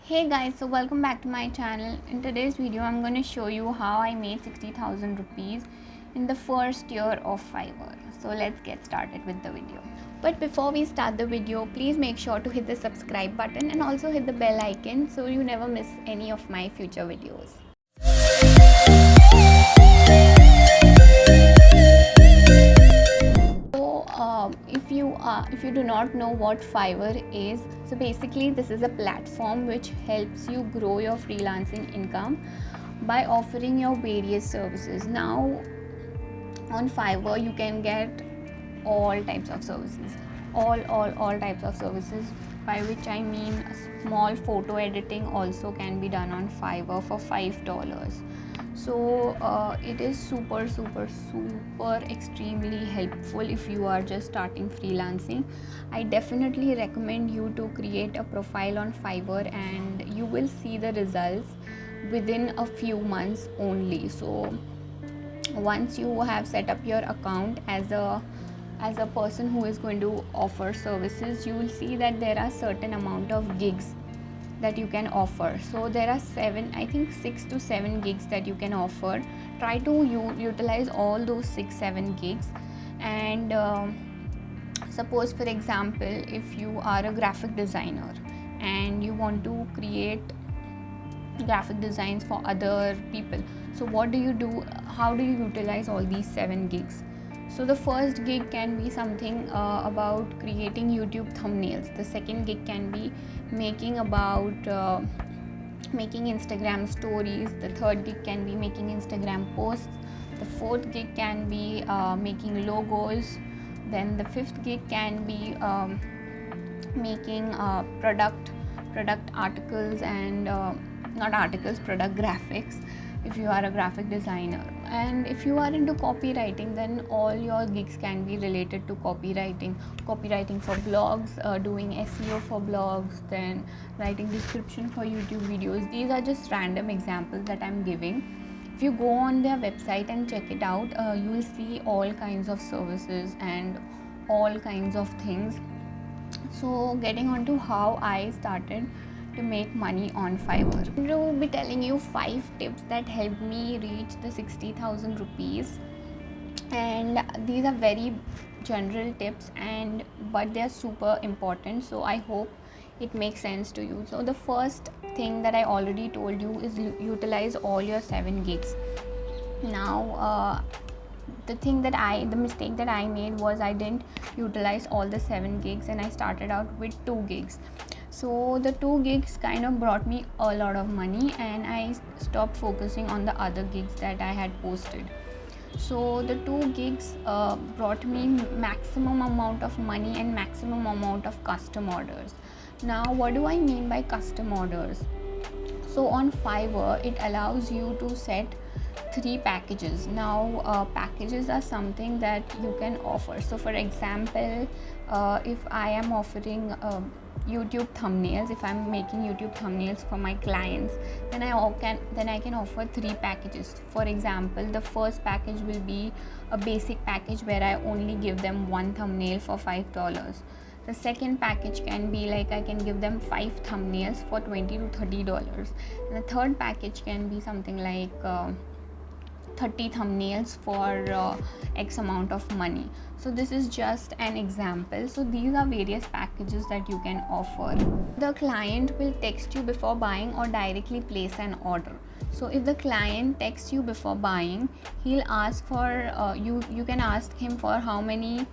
Hey guys, so welcome back to my channel. In today's video I'm going to show you how I made 60,000 rupees in the first year of Fiverr. So let's get started with the video. But before we start the video, please make sure to hit the subscribe button and also hit the bell icon so you never miss any of my future videos. If you do not know what Fiverr is, so basically this is a platform which helps you grow your freelancing income by offering your various services. Now on Fiverr you can get all types of services, all types of services, by which I mean a small photo editing also can be done on Fiverr for $5. So it is super extremely helpful if you are just starting freelancing. I definitely recommend you to create a profile on Fiverr and you will see the results within a few months only. So once you have set up your account as a person who is going to offer services, you will see that there are certain amount of gigs that you can offer. So there are 6 to 7 gigs that you can offer. Try to utilize all those 6-7 gigs. And suppose for example, if you are a graphic designer and you want to create graphic designs for other people, so what do you do? How do you utilize all these 7 gigs? So the first gig can be something about creating YouTube thumbnails. The second gig can be making Instagram stories. The third gig can be making Instagram posts. The fourth gig can be making logos. Then the fifth gig can be making product articles and not articles, product graphics, if you are a graphic designer. And if you are into copywriting, then all your gigs can be related to copywriting for blogs, doing SEO for blogs, then writing description for YouTube videos. These are just random examples that I'm giving. If you go on their website and check it out, you will see all kinds of services and all kinds of things. So getting on to how I started to make money on Fiverr, I will be telling you 5 tips that helped me reach the 60,000 rupees. And these are very general tips, but they are super important, so I hope it makes sense to you. So the first thing that I already told you is utilize all your 7 gigs. Now the mistake that I made was I didn't utilize all the 7 gigs and I started out with 2 gigs. So the 2 gigs kind of brought me a lot of money and I stopped focusing on the other gigs that I had posted. So the 2 gigs brought me maximum amount of money and maximum amount of custom orders. Now what do I mean by custom orders? So on Fiverr it allows you to set 3 packages. Now packages are something that you can offer. So for example, if I am offering YouTube thumbnails, if I'm making YouTube thumbnails for my clients, then I can offer 3 packages. For example, the first package will be a basic package where I only give them 1 thumbnail for $5. The second package can be like I can give them 5 thumbnails for $20 to $30. And the third package can be something like 30 thumbnails for X amount of money. So this is just an example. So these are various packages that you can offer. The client will text you before buying or directly place an order. So if the client texts you before buying, he'll ask for you can ask him for how many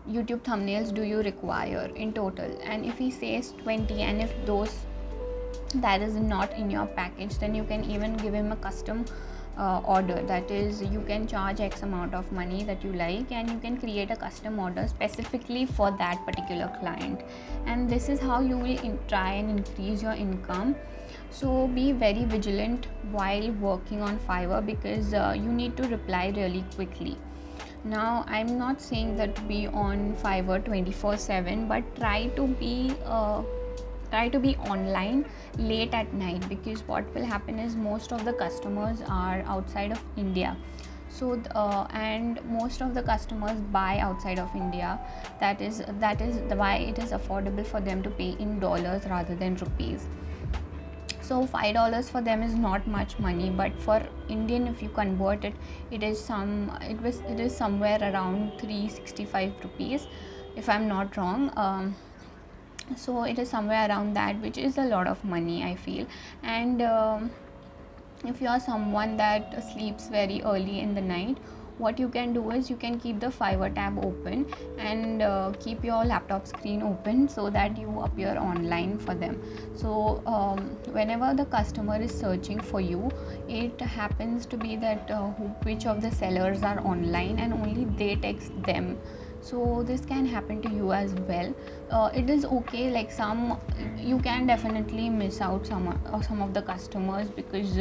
YouTube thumbnails do you require in total, and if he says 20, and if that is not in your package, then you can even give him a custom order. That is, you can charge X amount of money that you like and you can create a custom order specifically for that particular client, and this is how you will try and increase your income. So be very vigilant while working on Fiverr because you need to reply really quickly. Now I'm not saying that be on Fiverr 24/7, but try to be online late at night, because what will happen is most of the customers are outside of India. So and most of the customers buy outside of India. That is why it is affordable for them to pay in dollars rather than rupees. So $5 for them is not much money, but for Indian, if you convert it, it is somewhere around 365 rupees, if I'm not wrong. So it is somewhere around that, which is a lot of money, I feel. And if you are someone that sleeps very early in the night, what you can do is you can keep the Fiverr tab open and keep your laptop screen open so that you appear online for them. So whenever the customer is searching for you, it happens to be that which of the sellers are online, and only they text them. So this can happen to you as well. It is okay, like you can definitely miss out some of the customers, because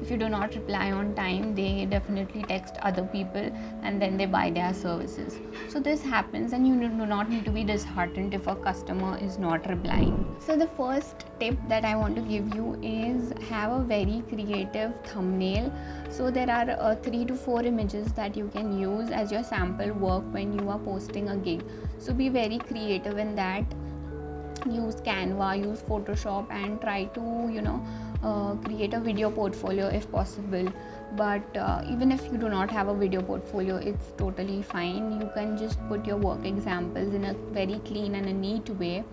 if you do not reply on time, they definitely text other people and then they buy their services. So this happens, and you do not need to be disheartened if a customer is not replying. So the first tip that I want to give you is have a very creative thumbnail. So there are 3 to 4 images that you can use as your sample work when you are posting a gig. So be very creative in that. Use Canva, use Photoshop, and try to create a video portfolio if possible. But even if you do not have a video portfolio, it's totally fine. You can just put your work examples in a very clean and a neat way.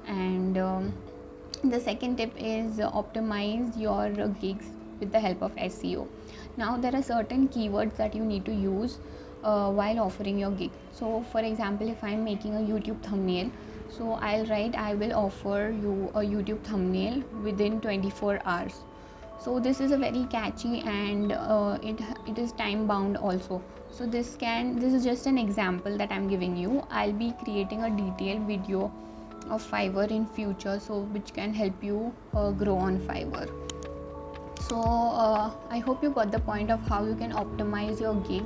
And the second tip is optimize your gigs with the help of SEO. Now there are certain keywords that you need to use while offering your gig. So for example, if I'm making a YouTube thumbnail, so I'll write, I will offer you a YouTube thumbnail within 24 hours. So this is a very catchy, and it is time bound also. So this is just an example that I'm giving you. I'll be creating a detailed video of Fiverr in future, so which can help you grow on Fiverr. So I hope you got the point of how you can optimize your gig,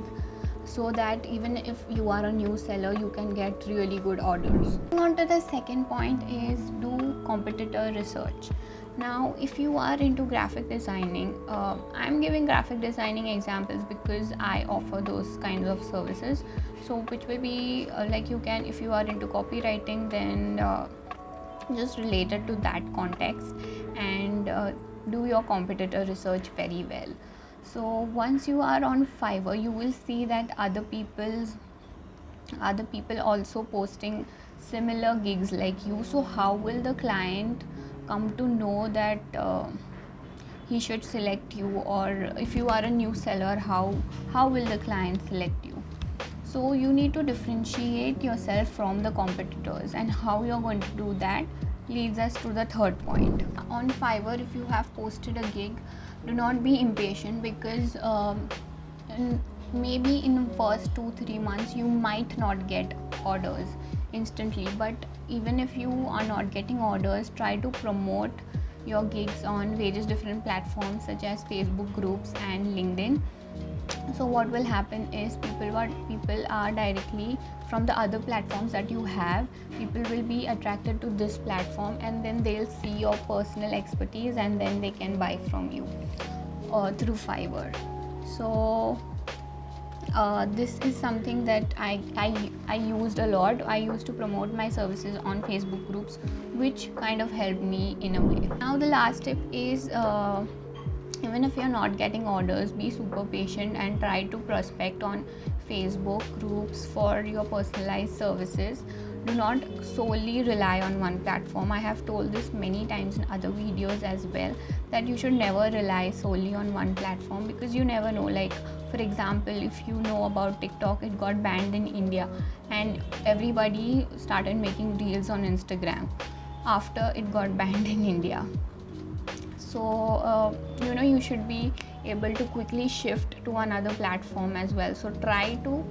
so that even if you are a new seller, you can get really good orders. Moving on to the second point is do competitor research. Now if you are into graphic designing, I'm giving graphic designing examples because I offer those kinds of services. So which will be like, you can, if you are into copywriting, then just related to that context, and do your competitor research very well. So once you are on Fiverr, you will see that other people also posting similar gigs like you. So how will the client come to know that he should select you? Or if you are a new seller, how will the client select you? So you need to differentiate yourself from the competitors, and how you're going to do that leads us to the third point. On Fiverr, if you have posted a gig, do not be impatient, because maybe in the first 2-3 months you might not get orders instantly. But even if you are not getting orders, try to promote your gigs on various different platforms such as Facebook groups and LinkedIn. So what will happen is people are directly from the other platforms that you have, people will be attracted to this platform, and then they'll see your personal expertise, and then they can buy from you through Fiverr. So this is something that I used a lot. I used to promote my services on Facebook groups, which kind of helped me in a way. Now the last tip is even if you're not getting orders, be super patient and try to prospect on Facebook groups for your personalized services. Do not solely rely on one platform. I have told this many times in other videos as well, that you should never rely solely on one platform, because you never know. Like for example, if you know about TikTok, it got banned in India and everybody started making reels on Instagram after it got banned in India. So you should be able to quickly shift to another platform as well. So try to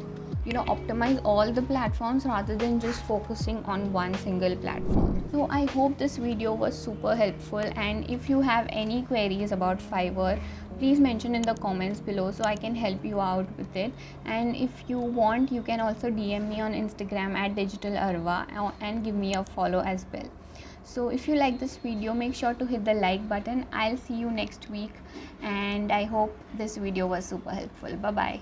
optimize all the platforms rather than just focusing on one single platform. So I hope this video was super helpful, and if you have any queries about Fiverr, please mention in the comments below so I can help you out with it. And if you want, you can also DM me on Instagram at digitalarva and give me a follow as well. So if you like this video, make sure to hit the like button. I'll see you next week, and I hope this video was super helpful. Bye bye.